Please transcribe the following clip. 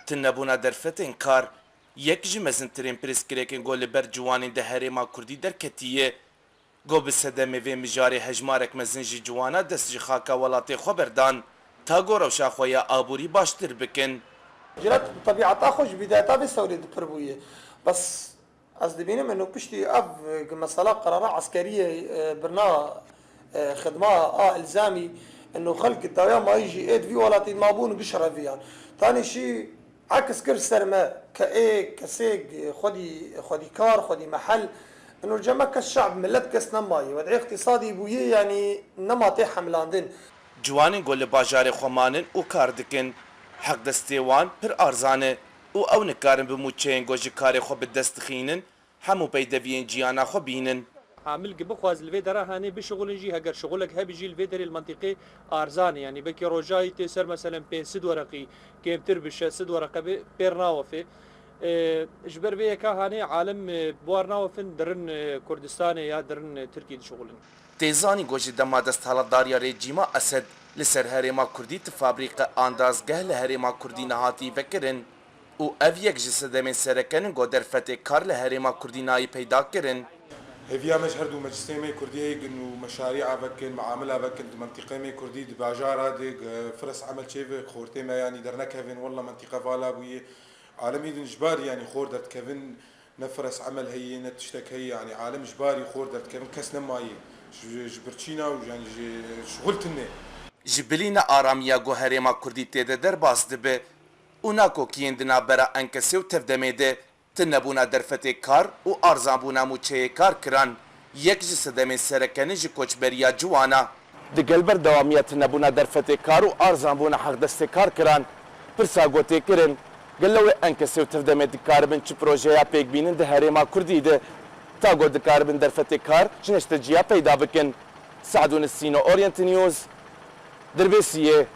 تنبونا درفتên kar yek ji mezintirên pîrozkirêkên got li ber ciwanên de Herêma Kurdî derketiye. Got bi sedemê vê mijarê hejmarek mezin ji ciwana dest ji xaka welatê xwe berdan ta got rewşa xwe ya aborî baştir bikin. جرات طبيعتها خوش بدايتها بسوري دبربويه بس از دبينم انه بشتي اف مساله قرارات عسكريه برنا خدمه الزامي انه خلق الدوام ما يجي ايد في ولا مابون بشرى فيها ثاني شيء عكس كر سرما كاي كسيق خدي كار خدي محل انه الجماعه كالشعب ملت كس نماي وضعي اقتصادي بويه يعني نمطي حملاندن Ciwanên got li bajarê xwe manin û kar dikin. Heq destê wan pir arzan e û ew nikarin bi mûçeyên got ji karê xwe bi dest dixînin hemû peydeviyên ciyana xwe bînin. عامل بخواز الفي درا هاني بشغل نجي هاجر شغلك هبي جي الفي دري المنطقي ارزاني يعني بكي روجاي تسر مثلا بين سد ورقي كيمتر بش سد ورقه بيرناوفي جبر بيكا هاني عالم بوارناوفن درن كردستان يا درن تركي شغلن تێزانی got ji dema desthilatdariya rejîma Esed li ser Herêma Kurdî ti fabrîqe andazgeh li Herêma Kurdî nehatî vekirin û ev yek ji sedemên serekenên got derfetê kar li Herêma Kurdî nayê peyda kirin. هفيا مجهر دو مجسمي كردية إنه مشاريع بكن معاملة بكن منطقة مي كردي دباجارة ديك فرص عمل شيء خورتي ما يعني درنا كيفن والله منطقة فالا بوي عالمي إجباري يعني خور درت كيفن نفرس عمل هي نتشتك هي يعني عالم إجباري خور درت كيفن كسنا ماي جبرتشينا ويعني شغلتنا جبلينا آراميا got Herêma Kurdî têde derbas dibe û nakokiyên di navbera enkesê û tevdemê de tinebûna derfetê kar û arzanbûna mûçeyê kar kiran yek ji sedemên serekenî ji koçberiya ciwana. Di gelber dewamiya tinebûna derfetê kar û arzanbûna heqdestê kar kiran pirsa gotê kirin gelo wê enkesê û tevdemê dikaribin çi projeya pêkbînin di Herêma Kurdî de ta got dikaribin derfetê kar ji neşteciya peyda bikin. Saedûn Sîno Orient News Dirbêsiyê.